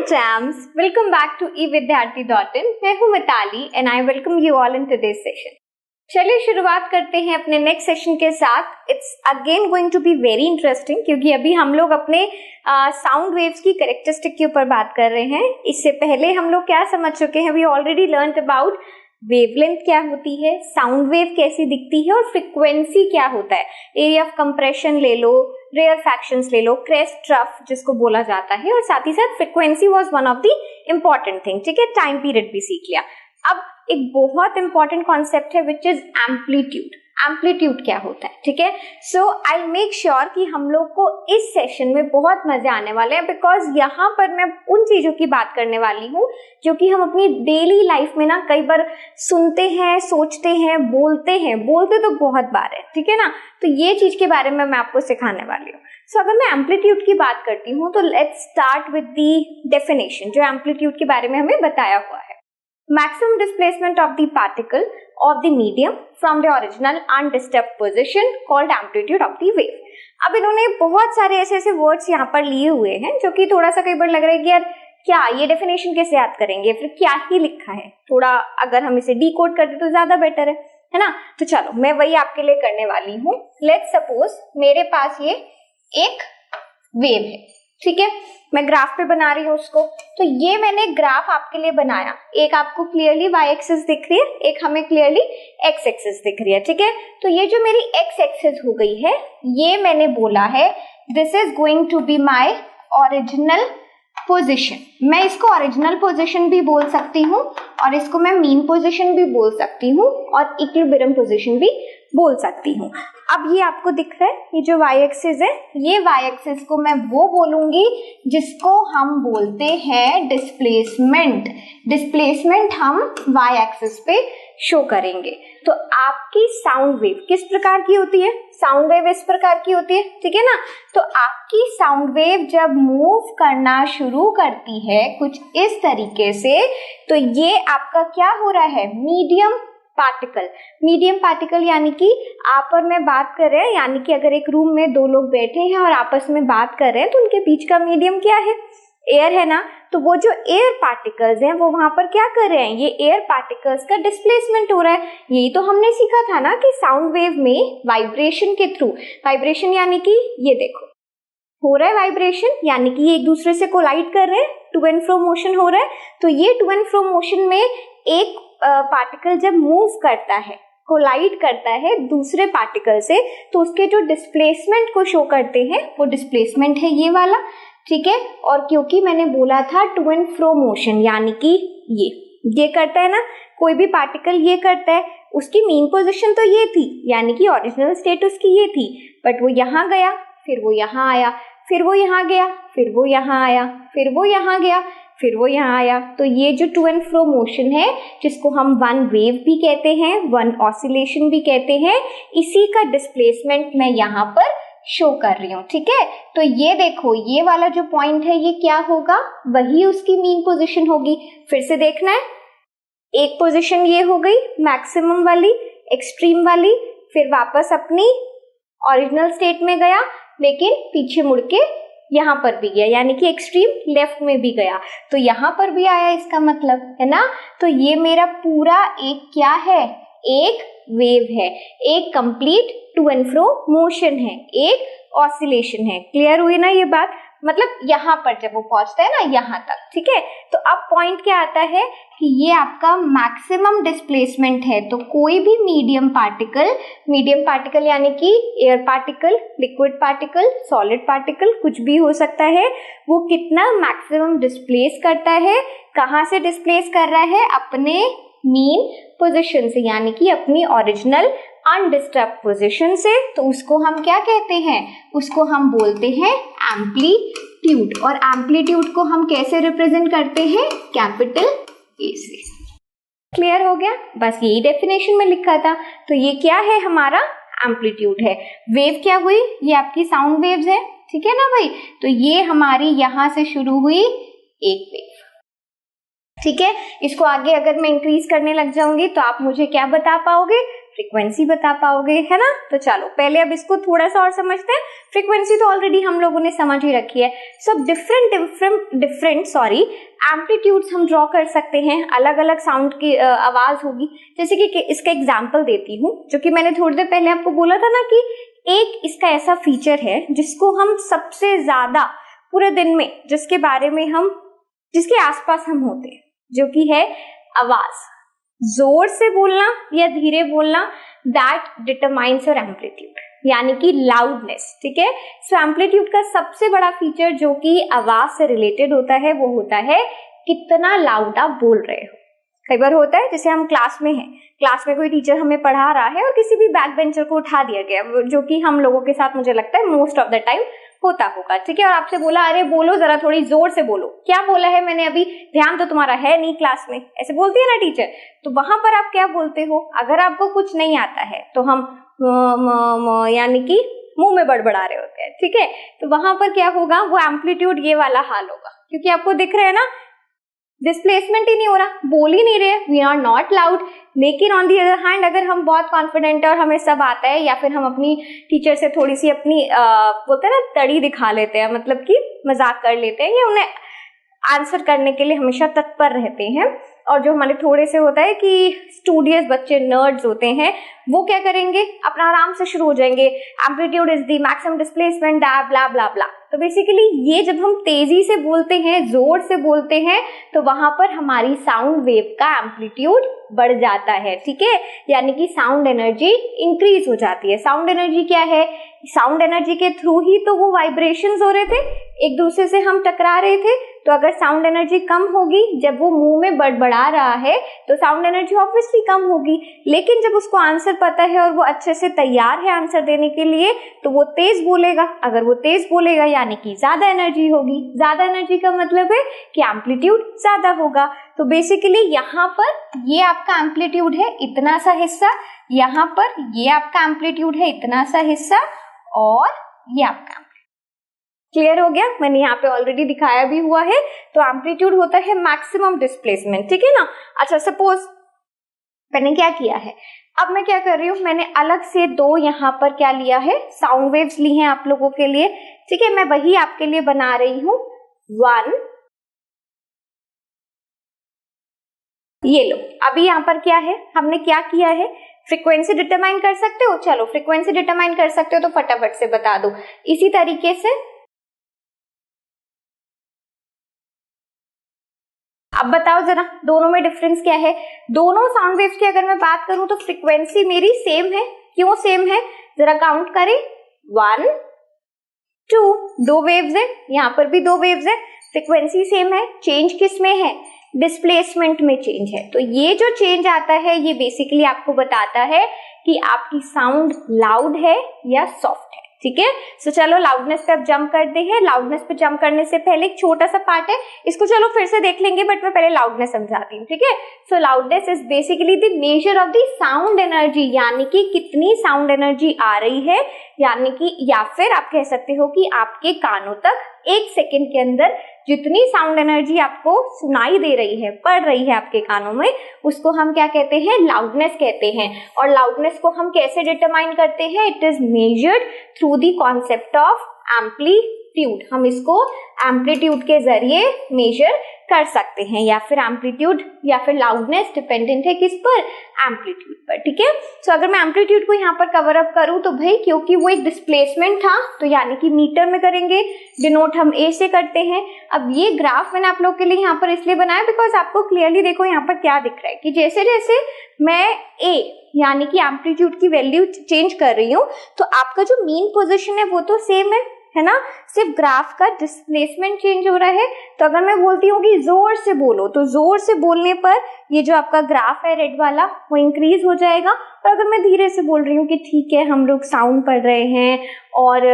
Jams, welcome back to evidyarthi.in. मैं हूँ Mitali and I welcome you all in today's session. चलिए शुरुआत करते हैं अपने नेक्स्ट सेशन के साथ. It's again going to be very interesting क्योंकि अभी हम लोग अपने साउंड वेव्स की कैरेक्टरिस्टिक के ऊपर बात कर रहे हैं. इससे पहले हम लोग क्या समझ चुके हैं, we already learned about wavelength क्या होती है, साउंड वेव कैसी दिखती है और फ्रीक्वेंसी क्या होता है. एरिया ऑफ कंप्रेशन ले लो, रेयर फ्रैक्शंस ले लो, क्रेस्ट ट्रफ जिसको बोला जाता है, और साथ ही साथ frequency was one of the important thing. ठीक है, टाइम पीरियड भी सीख लिया. अब एक बहुत इंपॉर्टेंट कॉन्सेप्ट है विच इज एम्पलीट्यूड. एम्पलीट्यूड क्या होता है? ठीक है, सो आई मेक श्योर कि हम लोग को इस सेशन में बहुत मजे आने वाले हैं, बिकॉज यहाँ पर मैं उन चीजों की बात करने वाली हूँ जो कि हम अपनी डेली लाइफ में ना कई बार सुनते हैं, सोचते हैं, बोलते तो बहुत बार है. ठीक है ना, तो ये चीज के बारे में मैं आपको सिखाने वाली हूँ. सो अगर मैं एम्पलीट्यूड की बात करती हूँ तो let's start with the definition जो एम्पलीट्यूड के बारे में हमें बताया हुआ है. Maximum displacement of the particle of the medium from the original undisturbed position called amplitude of the wave. अब इन्होंने बहुत सारे ऐसे वर्ड्स यहाँ पर लिए हुए हैं जो कि थोड़ा सा कई बार लग रहा है कि यार क्या ये डेफिनेशन कैसे याद करेंगे, फिर क्या ही लिखा है. थोड़ा अगर हम इसे डिकोड कर दे तो ज्यादा बेटर है ना. तो चलो मैं वही आपके लिए करने वाली हूँ. लेट्स सपोज मेरे पास ये एक वेव है. ठीक है, मैं ग्राफ पे बना रही हूँ उसको. तो ये मैंने ग्राफ आपके लिए बनाया. एक आपको क्लियरली वाई एक्सिस दिख रही है, एक हमें क्लियरली एक्स एक्सिस दिख रही है. ठीक है, तो ये जो मेरी एक्स एक्सिस हो गई है, ये मैंने बोला है this is going to be my original position. मैं इसको ओरिजिनल पोजिशन भी बोल सकती हूँ और इसको मैं मीन पोजिशन भी बोल सकती हूँ और इक्विलिब्रियम पोजिशन भी बोल सकती हूँ. अब ये आपको दिख रहा है, ये जो वाई एक्सिस है, ये वाई एक्सिस को मैं वो बोलूंगी जिसको हम बोलते हैं डिस्प्लेसमेंट. डिस्प्लेसमेंट हम वाई एक्सिस पे शो करेंगे. तो आपकी साउंड वेव किस प्रकार की होती है? साउंड वेव इस प्रकार की होती है. ठीक है ना, तो आपकी साउंड वेव जब मूव करना शुरू करती है कुछ इस तरीके से, तो ये आपका क्या हो रहा है, मीडियम पार्टिकल. मीडियम पार्टिकल यानी कि आप और मैं बात कर रहे हैं, यानी कि अगर एक रूम में दो लोग बैठे हैं और आपस में बात कर रहे हैं तो उनके बीच का मीडियम क्या है, एयर है ना. तो वो जो एयर पार्टिकल्स हैं वो वहां पर क्या कर रहे हैं, ये एयर पार्टिकल्स का डिस्प्लेसमेंट हो रहा है. यही तो हमने सीखा था ना कि साउंड वेव में वाइब्रेशन के थ्रू, वाइब्रेशन यानी कि ये देखो हो रहा है वाइब्रेशन, यानी कि ये एक दूसरे से कोलाइड कर रहे हैं, टू एंड फ्रो मोशन हो रहा है. तो ये टू एंड फ्रो मोशन में एक पार्टिकल जब मूव करता है, कोलाइड करता है दूसरे पार्टिकल से, तो उसके जो डिस्प्लेसमेंट को शो करते हैं वो डिस्प्लेसमेंट है ये वाला. ठीक है, और क्योंकि मैंने बोला था टू एंड फ्रो मोशन यानी कि ये करता है ना, कोई भी पार्टिकल ये करता है, उसकी मीन पोजीशन तो ये थी, यानी कि ओरिजिनल स्टेट उसकी ये थी, बट वो यहाँ गया, फिर वो यहाँ आया, फिर वो यहाँ गया, फिर वो यहाँ आया, फिर वो यहाँ गया, फिर वो यहाँ आया. तो ये जो टू एंड फ्रो मोशन है जिसको हम वन वेव भी कहते हैं, वन ऑसिलेशन भी कहते हैं, इसी का डिस्प्लेसमेंट मैं यहाँ पर शो कर रही हूँ. ठीक है, तो ये देखो ये वाला जो पॉइंट है ये क्या होगा, वही उसकी मीन पोजीशन होगी. फिर से देखना है, एक पोजीशन ये हो गई मैक्सिमम वाली, एक्सट्रीम वाली, फिर वापस अपनी ओरिजिनल स्टेट में गया, लेकिन पीछे मुड़ के यहाँ पर भी गया, यानी कि एक्सट्रीम लेफ्ट में भी गया, तो यहाँ पर भी आया, इसका मतलब है ना. तो ये मेरा पूरा एक क्या है, एक वेव है, एक complete to and fro motion है, एक ऑसिलेशन है. क्लियर हुई ना ये बात, मतलब यहाँ पर जब वो पहुंचता है ना यहाँ तक. ठीक है, तो अब पॉइंट क्या आता है कि ये आपका मैक्सिमम डिस्प्लेसमेंट है. तो कोई भी मीडियम पार्टिकल यानी कि air particle, liquid particle, solid particle, कुछ भी हो सकता है, वो कितना मैक्सिमम डिस्प्लेस करता है, कहाँ से डिस्प्लेस कर रहा है, अपने मीन पोजीशन से, यानी कि अपनी ओरिजिनल अनडिस्टर्ब पोजीशन से. तो उसको हम क्या कहते हैं, उसको हम बोलते हैं एम्पलीट्यूड. और एम्पलीट्यूड को हम कैसे रिप्रेजेंट करते हैं, कैपिटल ए से. क्लियर हो गया, बस यही डेफिनेशन में लिखा था. तो ये क्या है, हमारा एम्पलीट्यूड है. वेव क्या हुई, ये आपकी साउंड वेव्स है. ठीक है ना भाई, तो ये हमारी यहां से शुरू हुई एक वेव. ठीक है, इसको आगे अगर मैं इंक्रीज करने लग जाऊंगी तो आप मुझे क्या बता पाओगे, फ्रीक्वेंसी बता पाओगे, है ना। तो चलो पहले अब इसको थोड़ा सा और समझते हैं। फ्रीक्वेंसी तो ऑलरेडी हम लोगों ने समझ ही रखी है। सब डिफरेंट एम्पलीट्यूड्स हम ड्रॉ कर सकते हैं, अलग अलग साउंड की आवाज होगी। जैसे कि इसका एग्जांपल देती हूँ, जो कि मैंने थोड़ी देर पहले आपको बोला था ना कि एक इसका ऐसा फीचर है जिसको हम सबसे ज्यादा पूरे दिन में जिसके आसपास हम होते हैं, जो कि है आवाज। जोर से बोलना या धीरे बोलना, दैट डिटरमाइंस योर एम्पलीट्यूड, यानी कि लाउडनेस। ठीक है। सो एम्पलीट्यूड का सबसे बड़ा फीचर जो कि आवाज से रिलेटेड होता है वो होता है कितना लाउड आप बोल रहे हो। कई बार होता है जैसे हम क्लास में हैं, क्लास में कोई टीचर हमें पढ़ा रहा है और किसी भी बैक बेंचर को उठा दिया गया, जो कि हम लोगों के साथ मुझे लगता है मोस्ट ऑफ द टाइम होता होगा। ठीक है। और आपसे बोला अरे बोलो जरा, थोड़ी जोर से बोलो। क्या बोला है मैंने अभी, ध्यान तो तुम्हारा है नहीं क्लास में, ऐसे बोलती है ना टीचर। तो वहां पर आप क्या बोलते हो, अगर आपको कुछ नहीं आता है तो हम यानी कि मुंह में बड़बड़ा रहे होते हैं। ठीक है। तो वहां पर क्या होगा, वो एम्पलीट्यूड ये वाला हाल होगा, क्योंकि आपको दिख रहा है ना डिस्प्लेसमेंट ही नहीं हो रहा, बोल ही नहीं रहे, वी आर नॉट लाउड। लेकिन ऑन दी अदर हैंड अगर हम बहुत कॉन्फिडेंट है और हमें सब आता है, या फिर हम अपनी टीचर से थोड़ी सी अपनी बोलते हैं ना तड़ी दिखा लेते हैं, मतलब कि मजाक कर लेते हैं, या उन्हें आंसर करने के लिए हमेशा तत्पर रहते हैं, और जो हमारे थोड़े से होता है कि स्टूडियस बच्चे, नर्ड्स होते हैं, वो क्या करेंगे, अपना आराम से शुरू हो जाएंगे, amplitude is the maximum displacement blah blah blah. तो बेसिकली ये जब हम तेजी से बोलते हैं, जोर से बोलते हैं, तो वहां पर हमारी साउंड वेव का एम्पलीट्यूड बढ़ जाता है। ठीक है। यानी कि साउंड एनर्जी इंक्रीज हो जाती है। साउंड एनर्जी क्या है, साउंड एनर्जी के थ्रू ही तो वो वाइब्रेशंस हो रहे थे, एक दूसरे से हम टकरा रहे थे। तो अगर साउंड एनर्जी कम होगी, जब वो मुंह में बड़बड़ा रहा है, तो साउंड एनर्जी ऑब्वियसली कम होगी। लेकिन जब उसको आंसर पता है और वो अच्छे से तैयार है आंसर देने के लिए, तो वो तेज बोलेगा। अगर वो तेज बोलेगा यानी कि ज्यादा एनर्जी होगी। ज्यादा एनर्जी का मतलब है कि एम्पलीट्यूड ज्यादा होगा। तो बेसिकली यहाँ पर ये आपका एम्पलीट्यूड है इतना सा हिस्सा, यहाँ पर ये आपका एम्पलीट्यूड है इतना सा हिस्सा, और ये आपका क्लियर हो गया। मैंने यहाँ पे ऑलरेडी दिखाया भी हुआ है। तो एम्पलीट्यूड होता है मैक्सिमम डिस्प्लेसमेंट। ठीक है ना। अच्छा, सपोज मैंने क्या किया है, अब मैं क्या कर रही हूँ, मैंने अलग से दो यहाँ पर क्या लिया है, साउंड वेव्स ली हैं आप लोगों के लिए। ठीक है। मैं वही आपके लिए बना रही हूँ। 1, ये लो। अभी यहाँ पर क्या है, हमने क्या किया है, फ्रीक्वेंसी डिटरमाइन कर सकते हो। चलो फ्रीक्वेंसी डिटरमाइन कर सकते हो तो फटाफट से बता दो। इसी तरीके से अब बताओ जरा दोनों में डिफरेंस क्या है। दोनों साउंड वेव्स की अगर मैं बात करूं तो फ्रीक्वेंसी मेरी सेम है। क्यों सेम है, जरा काउंट करें। 1, 2, दो वेव्स है, यहाँ पर भी दो वेव्स है, फ्रीक्वेंसी सेम है। चेंज किस में है, डिस्प्लेसमेंट में चेंज है। तो ये जो चेंज आता है ये बेसिकली आपको बताता है कि आपकी साउंड लाउड है या सॉफ्ट है। ठीक है। सो चलो लाउडनेस पे अब जंप करते हैं। लाउडनेस पे जंप करने से पहले एक छोटा सा पार्ट है, इसको चलो फिर से देख लेंगे, बट मैं पहले लाउडनेस समझाती हूँ। ठीक है। So loudness is basically the measure of the sound energy, यानी कि कितनी साउंड एनर्जी आ रही है, यानी कि या फिर आप कह सकते हो कि आपके कानों तक 1 सेकेंड के अंदर जितनी साउंड एनर्जी आपको सुनाई दे रही है, पड़ रही है आपके कानों में, उसको हम क्या कहते हैं, लाउडनेस कहते हैं। और लाउडनेस को हम कैसे डिटरमाइन करते हैं, it is measured through the concept of amplitude. हम इसको एम्पलीट्यूड के जरिए मेजर कर सकते हैं, या फिर एम्पलीट्यूड या फिर लाउडनेस डिपेंडेंट है किस पर, एम्पलीट्यूड पर। ठीक है। सो अगर मैं एम्पलीट्यूड को यहाँ पर कवर अप करूँ तो भाई क्योंकि वो एक डिस्प्लेसमेंट था, तो यानी कि मीटर में करेंगे, डिनोट हम ए से करते हैं। अब ये ग्राफ मैंने आप लोग के लिए यहाँ पर इसलिए बनाया बिकॉज आपको क्लियरली देखो यहाँ पर क्या दिख रहा है कि जैसे जैसे मैं ए यानी कि एम्पलीट्यूड की वैल्यू चेंज कर रही हूँ, तो आपका जो मीन पोजिशन है वो तो सेम है ना, सिर्फ ग्राफ का डिस्प्लेसमेंट चेंज हो रहा है। तो अगर मैं बोलती हूँ कि जोर से बोलो, तो जोर से बोलने पर ये जो आपका ग्राफ है रेड वाला वो इंक्रीज हो जाएगा। और अगर मैं धीरे से बोल रही हूँ कि ठीक है हम लोग साउंड पढ़ रहे हैं और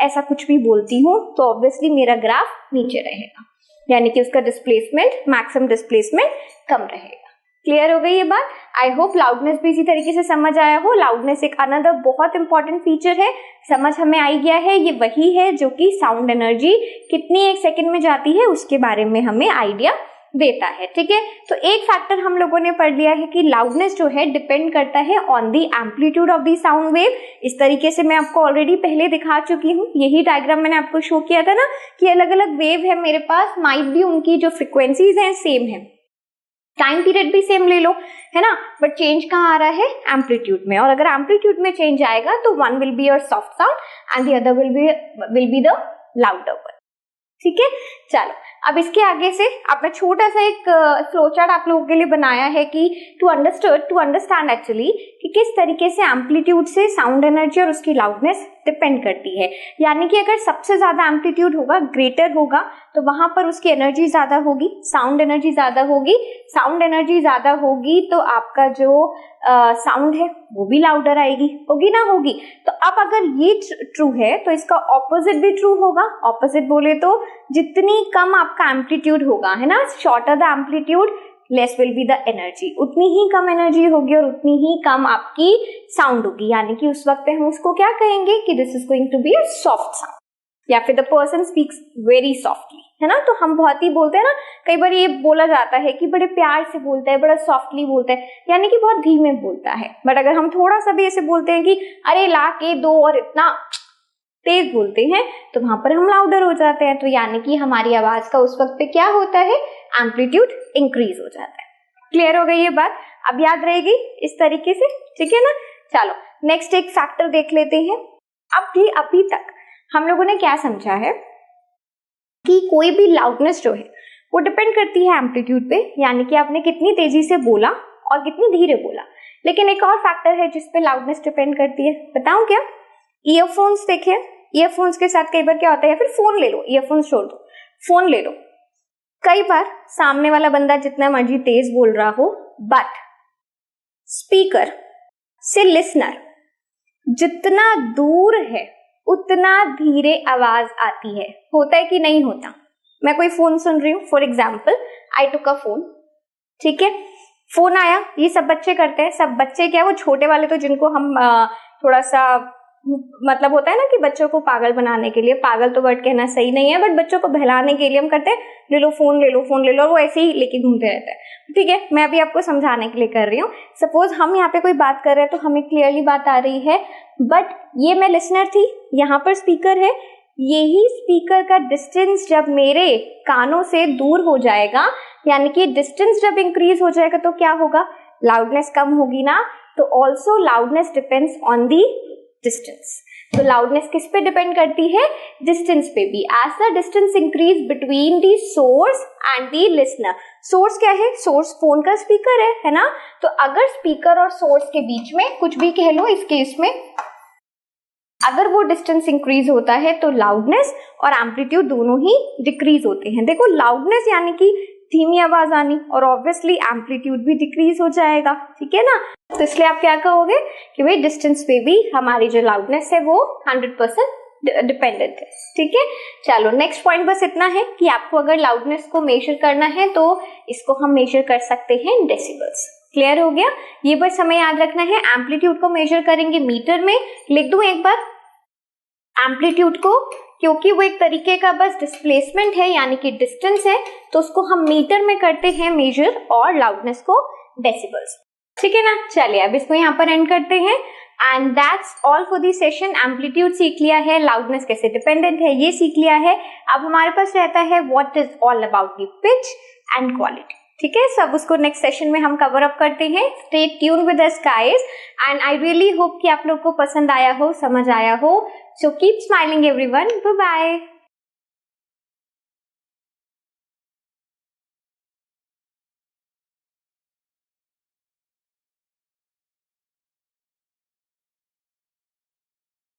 ऐसा कुछ भी बोलती हूँ, तो ऑब्वियसली मेरा ग्राफ नीचे रहेगा, यानी कि उसका डिस्प्लेसमेंट, मैक्सिमम डिस्प्लेसमेंट कम रहेगा। क्लियर हो गई ये बात। आई होप लाउडनेस भी इसी तरीके से समझ आया हो। लाउडनेस एक अनदर बहुत इंपॉर्टेंट फीचर है, समझ हमें आई गया है। ये वही है जो कि साउंड एनर्जी कितनी 1 सेकेंड में जाती है उसके बारे में हमें आइडिया देता है। ठीक है, तो एक फैक्टर हम लोगों ने पढ़ लिया है कि लाउडनेस जो है डिपेंड करता है on the amplitude of the sound wave. इस तरीके से मैं आपको ऑलरेडी पहले दिखा चुकी हूँ, यही डायग्राम मैंने आपको शो किया था ना कि अलग अलग वेव है मेरे पास, माइट भी उनकी जो फ्रिक्वेंसीज हैं सेम है, टाइम पीरियड भी सेम ले लो, है ना, बट चेंज कहाँ आ रहा है, एम्पलीट्यूड में। और अगर एम्पलीट्यूड में चेंज आएगा तो one will be your soft sound and the other will be the louder one. ठीक है, चलो अब इसके आगे से अब मैं छोटा सा एक फ्लो चार्ट आप लोगों के लिए बनाया है कि टू अंडरस्टैंड एक्चुअली कि किस तरीके से एम्पलीट्यूड से साउंड एनर्जी और उसकी लाउडनेस डिपेंड करती है। यानी कि अगर सबसे ज्यादा एम्पलीट्यूड होगा, ग्रेटर होगा, तो वहां पर उसकी एनर्जी ज्यादा होगी, साउंड एनर्जी ज्यादा होगी, साउंड एनर्जी ज्यादा होगी तो आपका जो साउंड है वो भी लाउडर आएगी, होगी ना, होगी। तो अब अगर ये ट्रू है तो इसका ऑपोजिट भी ट्रू होगा। ऑपोजिट बोले तो जितनी कम आपका एम्पलीट्यूड होगा, है ना, shorter the amplitude less will be the energy, उतनी ही कम एनर्जी होगी और उतनी ही कम आपकी साउंड होगी। यानी कि उस वक्त हम उसको क्या कहेंगे कि this is going to be a soft sound, या फिर the person speaks very softly, है ना। तो हम बहुत ही बोलते हैं ना, कई बार ये बोला जाता है कि बड़े प्यार से बोलता है, बड़ा सॉफ्टली बोलता है, यानी कि बहुत धीमे बोलता है। बट अगर हम थोड़ा सा भी ऐसे बोलते हैं कि अरे ला के दो और इतना तेज बोलते हैं तो वहां पर हम लाउडर हो जाते हैं। तो यानी कि हमारी आवाज का उस वक्त पे क्या होता है, एम्पलीट्यूड इंक्रीज हो जाता है। क्लियर हो गई ये बात, अब याद रहेगी इस तरीके से, ठीक है ना। चलो नेक्स्ट एक फैक्टर देख लेते हैं। अभी तक हम लोगों ने क्या समझा है कि कोई भी लाउडनेस जो है वो डिपेंड करती है एम्पलीट्यूड पे, यानी कि आपने कितनी तेजी से बोला और कितनी धीरे बोला। लेकिन एक और फैक्टर है जिसपे लाउडनेस डिपेंड करती है, बताऊं क्या? ईयरफोन्स देखिए, ईयरफोन्स के साथ कई बार क्या होता है, या फिर फोन ले लो, ईयरफोन्स छोड़ दो, फोन ले लो। कई बार सामने वाला बंदा जितना मर्जी तेज बोल रहा हो, बट स्पीकर से लिसनर जितना दूर है उतना धीरे आवाज आती है। होता है कि नहीं होता? मैं कोई फोन सुन रही हूँ, for example I took a phone, ठीक है, फोन आया, ये सब बच्चे करते हैं। सब बच्चे क्या, वो छोटे वाले तो जिनको हम थोड़ा सा मतलब होता है ना कि बच्चों को पागल बनाने के लिए, पागल तो वर्ड कहना सही नहीं है, बट बच्चों को बहलाने के लिए हम करते हैं ले लो फोन, ले लो फोन, ले लो, और वो ऐसे ही लेके घूमते रहते हैं। ठीक है, मैं अभी आपको समझाने के लिए कर रही हूँ। सपोज हम यहाँ पे कोई बात कर रहे हैं तो हमें क्लियरली बात आ रही है, बट ये मैं लिसनर थी, यहाँ पर स्पीकर है, यही स्पीकर का डिस्टेंस जब मेरे कानों से दूर हो जाएगा, यानी कि डिस्टेंस जब इंक्रीज हो जाएगा तो क्या होगा, लाउडनेस कम होगी ना। तो also loudness depends on the distance. तो लाउडनेस किस पे डिपेंड करती है, डिस्टेंस पे भी। As the distance increase between the source and the listener, source क्या है, सोर्स फोन का स्पीकर है ना। तो अगर स्पीकर और सोर्स के बीच में कुछ भी कह लो, इस केस में अगर वो डिस्टेंस इंक्रीज होता है तो लाउडनेस और एम्पलीट्यूड दोनों ही डिक्रीज होते हैं। देखो लाउडनेस यानी कि धीमी आवाज आनी, और ऑब्वियसली एम्पलीट्यूड भी डिक्रीज हो जाएगा, ठीक है ना। तो इसलिए आप क्या कहोगे कि भाई डिस्टेंस पे भी हमारी जो लाउडनेस है वो 100% डिपेंडेंट है, ठीक है। चलो नेक्स्ट पॉइंट बस इतना है कि आपको अगर लाउडनेस को मेजर करना है तो इसको हम मेजर कर सकते हैं डेसिबल्स। क्लियर हो गया, ये बस हमें याद रखना है। एम्पलीट्यूड को मेजर करेंगे मीटर में, लिख दूं एक बार एम्पलीट्यूड को, क्योंकि वो एक तरीके का बस डिस्प्लेसमेंट है, यानी कि डिस्टेंस है, तो उसको हम मीटर में करते हैं मेजर, और लाउडनेस को डेसिबल्स, ठीक है ना। चलिए अब इसको यहाँ पर एंड करते हैं। And that's all for this session. Amplitude सीख लिया है, लाउडनेस कैसे डिपेंडेंट है ये सीख लिया है। अब हमारे पास रहता है what is all about the pitch and quality, ठीक है। सब उसको नेक्स्ट सेशन में हम कवर अप करते हैं। Stay tune with us guys, and I really hope कि आप लोग को पसंद आया हो, समझ आया हो। So keep smiling everyone, bye bye.